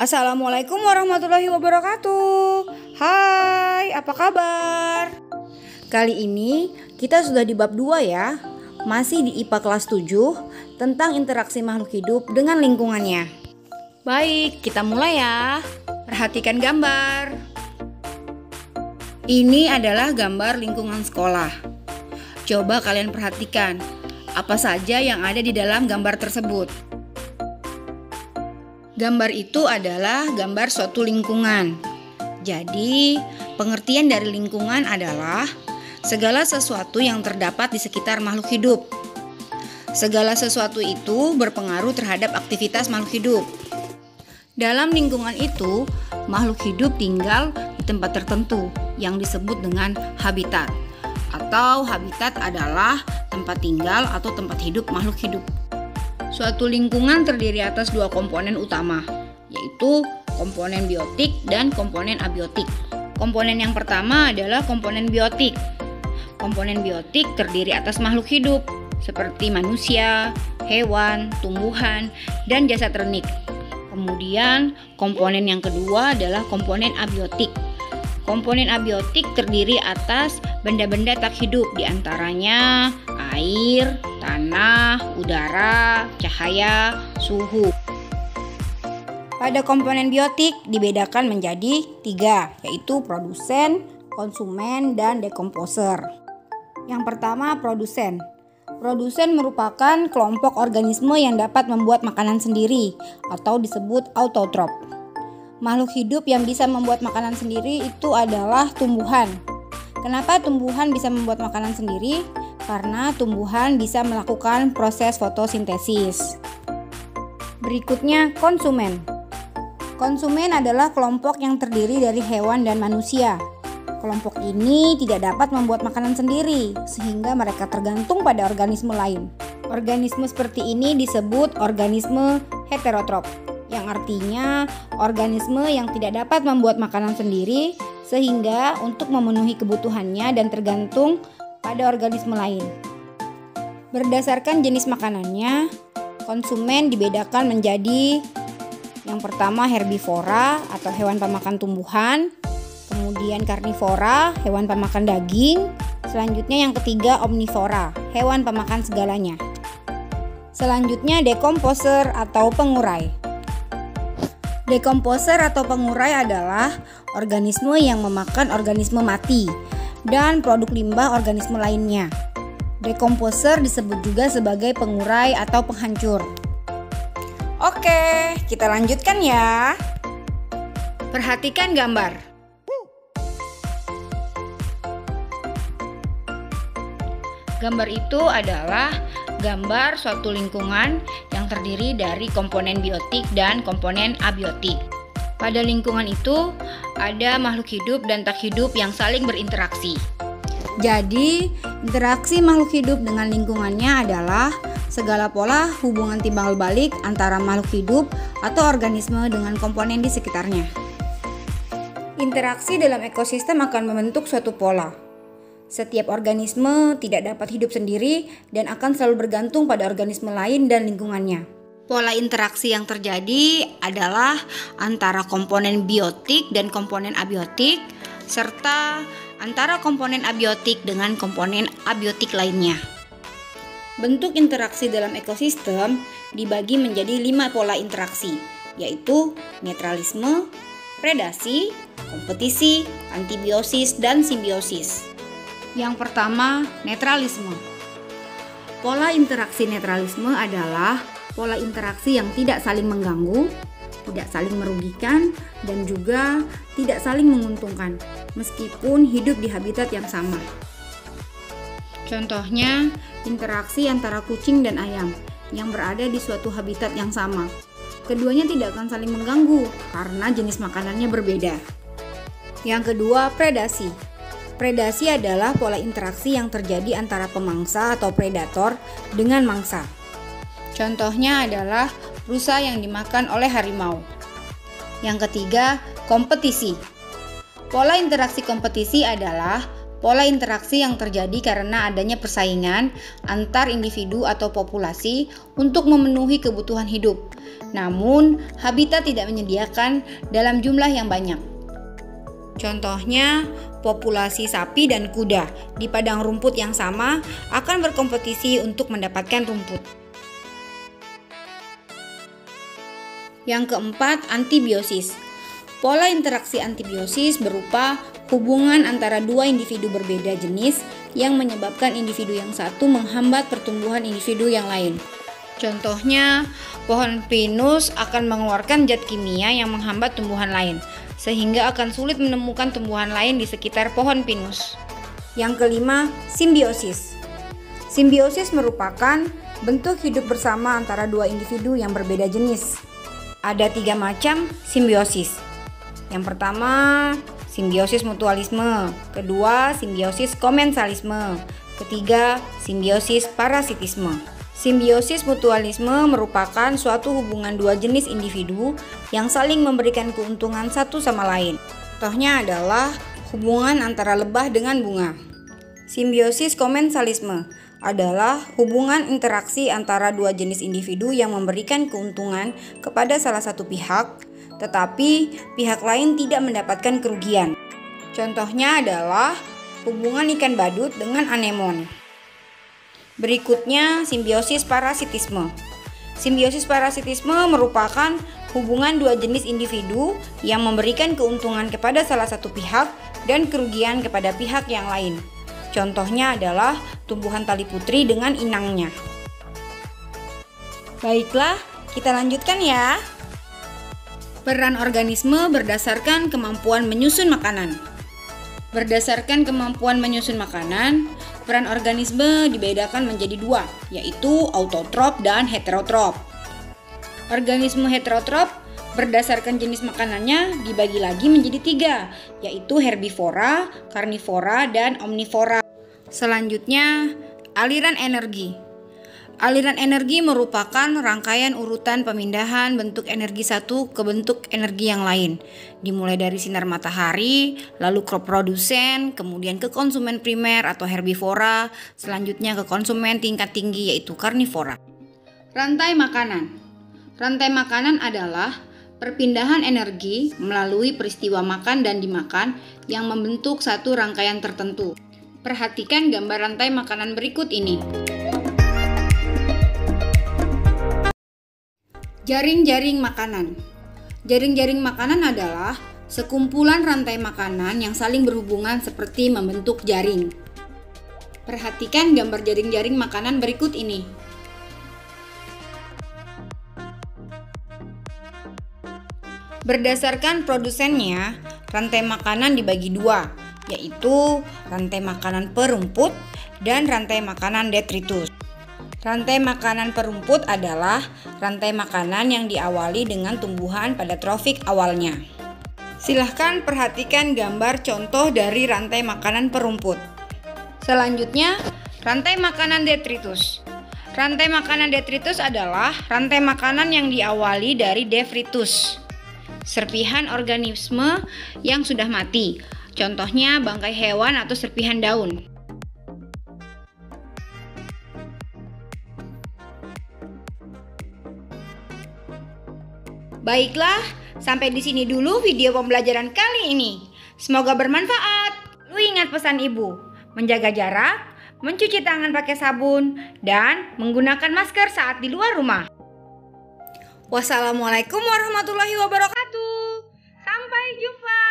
Assalamualaikum warahmatullahi wabarakatuh. Hai, apa kabar? Kali ini kita sudah di bab 2 ya. Masih di IPA kelas 7 tentang interaksi makhluk hidup dengan lingkungannya. Baik, kita mulai ya. Perhatikan gambar. Ini adalah gambar lingkungan sekolah. Coba kalian perhatikan apa saja yang ada di dalam gambar tersebut. Gambar itu adalah gambar suatu lingkungan. Jadi, pengertian dari lingkungan adalah segala sesuatu yang terdapat di sekitar makhluk hidup. Segala sesuatu itu berpengaruh terhadap aktivitas makhluk hidup. Dalam lingkungan itu, makhluk hidup tinggal di tempat tertentu yang disebut dengan habitat. Atau habitat adalah tempat tinggal atau tempat hidup makhluk hidup. Suatu lingkungan terdiri atas dua komponen utama, yaitu komponen biotik dan komponen abiotik. Komponen yang pertama adalah komponen biotik. Komponen biotik terdiri atas makhluk hidup, seperti manusia, hewan, tumbuhan, dan jasad renik. Kemudian, komponen yang kedua adalah komponen abiotik. Komponen abiotik terdiri atas benda-benda tak hidup, diantaranya air, tanah, udara, cahaya, suhu. Pada komponen biotik dibedakan menjadi 3, yaitu produsen, konsumen, dan dekomposer. Yang pertama, produsen. Produsen merupakan kelompok organisme yang dapat membuat makanan sendiri atau disebut autotrof. Makhluk hidup yang bisa membuat makanan sendiri itu adalah tumbuhan. Kenapa tumbuhan bisa membuat makanan sendiri? Karena tumbuhan bisa melakukan proses fotosintesis. Berikutnya, konsumen. Konsumen adalah kelompok yang terdiri dari hewan dan manusia. Kelompok ini tidak dapat membuat makanan sendiri, sehingga mereka tergantung pada organisme lain. Organisme seperti ini disebut organisme heterotrof, yang artinya organisme yang tidak dapat membuat makanan sendiri, sehingga untuk memenuhi kebutuhannya dan tergantung pada organisme lain. Berdasarkan jenis makanannya, konsumen dibedakan menjadi yang pertama herbivora atau hewan pemakan tumbuhan, kemudian karnivora, hewan pemakan daging, selanjutnya yang ketiga omnivora, hewan pemakan segalanya. Selanjutnya dekomposer atau pengurai. Dekomposer atau pengurai adalah organisme yang memakan organisme mati dan produk limbah organisme lainnya. Dekomposer disebut juga sebagai pengurai atau penghancur. Oke, kita lanjutkan ya. Perhatikan gambar. Gambar itu adalah gambar suatu lingkungan yang terdiri dari komponen biotik dan komponen abiotik. Pada lingkungan itu ada makhluk hidup dan tak hidup yang saling berinteraksi. Jadi, interaksi makhluk hidup dengan lingkungannya adalah segala pola hubungan timbal balik antara makhluk hidup atau organisme dengan komponen di sekitarnya. Interaksi dalam ekosistem akan membentuk suatu pola. Setiap organisme tidak dapat hidup sendiri dan akan selalu bergantung pada organisme lain dan lingkungannya. Pola interaksi yang terjadi adalah antara komponen biotik dan komponen abiotik, serta antara komponen abiotik dengan komponen abiotik lainnya. Bentuk interaksi dalam ekosistem dibagi menjadi 5 pola interaksi, yaitu netralisme, predasi, kompetisi, antibiosis, dan simbiosis. Yang pertama, netralisme. Pola interaksi netralisme adalah pola interaksi yang tidak saling mengganggu, tidak saling merugikan, dan juga tidak saling menguntungkan, meskipun hidup di habitat yang sama. Contohnya, interaksi antara kucing dan ayam yang berada di suatu habitat yang sama. Keduanya tidak akan saling mengganggu karena jenis makanannya berbeda. Yang kedua, predasi. Predasi adalah pola interaksi yang terjadi antara pemangsa atau predator dengan mangsa. Contohnya adalah rusa yang dimakan oleh harimau. Yang ketiga, kompetisi. Pola interaksi kompetisi adalah pola interaksi yang terjadi karena adanya persaingan antar individu atau populasi untuk memenuhi kebutuhan hidup. Namun, habitat tidak menyediakan dalam jumlah yang banyak. Contohnya, populasi sapi dan kuda di padang rumput yang sama akan berkompetisi untuk mendapatkan rumput. Yang keempat, antibiosis. Pola interaksi antibiosis berupa hubungan antara dua individu berbeda jenis yang menyebabkan individu yang satu menghambat pertumbuhan individu yang lain. Contohnya, pohon pinus akan mengeluarkan zat kimia yang menghambat tumbuhan lain, sehingga akan sulit menemukan tumbuhan lain di sekitar pohon pinus. Yang kelima, simbiosis. Simbiosis merupakan bentuk hidup bersama antara dua individu yang berbeda jenis. Ada 3 macam simbiosis. Yang pertama, simbiosis mutualisme. Kedua, simbiosis komensalisme. Ketiga, simbiosis parasitisme. Simbiosis mutualisme merupakan suatu hubungan dua jenis individu yang saling memberikan keuntungan satu sama lain. Contohnya adalah hubungan antara lebah dengan bunga. Simbiosis komensalisme adalah hubungan interaksi antara dua jenis individu yang memberikan keuntungan kepada salah satu pihak, tetapi pihak lain tidak mendapatkan kerugian. Contohnya adalah hubungan ikan badut dengan anemon. Berikutnya, simbiosis parasitisme. Simbiosis parasitisme merupakan hubungan dua jenis individu yang memberikan keuntungan kepada salah satu pihak dan kerugian kepada pihak yang lain. Contohnya adalah tumbuhan tali putri dengan inangnya. Baiklah, kita lanjutkan ya. Peran organisme berdasarkan kemampuan menyusun makanan. Berdasarkan kemampuan menyusun makanan, peran organisme dibedakan menjadi 2, yaitu autotrop dan heterotrop. Organisme heterotrop berdasarkan jenis makanannya dibagi lagi menjadi 3, yaitu herbivora, karnivora, dan omnivora. Selanjutnya, aliran energi. Aliran energi merupakan rangkaian urutan pemindahan bentuk energi satu ke bentuk energi yang lain, dimulai dari sinar matahari, lalu ke produsen, kemudian ke konsumen primer atau herbivora, selanjutnya ke konsumen tingkat tinggi yaitu karnivora. Rantai makanan. Rantai makanan adalah perpindahan energi melalui peristiwa makan dan dimakan yang membentuk satu rangkaian tertentu. Perhatikan gambar rantai makanan berikut ini. Jaring-jaring makanan. Jaring-jaring makanan adalah sekumpulan rantai makanan yang saling berhubungan seperti membentuk jaring. Perhatikan gambar jaring-jaring makanan berikut ini. Berdasarkan produsennya, rantai makanan dibagi 2, yaitu rantai makanan perumput dan rantai makanan detritus. Rantai makanan perumput adalah rantai makanan yang diawali dengan tumbuhan pada trofik awalnya. Silahkan perhatikan gambar contoh dari rantai makanan perumput. Selanjutnya, rantai makanan detritus. Rantai makanan detritus adalah rantai makanan yang diawali dari detritus, serpihan organisme yang sudah mati. Contohnya bangkai hewan atau serpihan daun. Baiklah, sampai di sini dulu video pembelajaran kali ini. Semoga bermanfaat. Lu ingat pesan ibu, menjaga jarak, mencuci tangan pakai sabun, dan menggunakan masker saat di luar rumah. Wassalamualaikum warahmatullahi wabarakatuh. Sampai jumpa.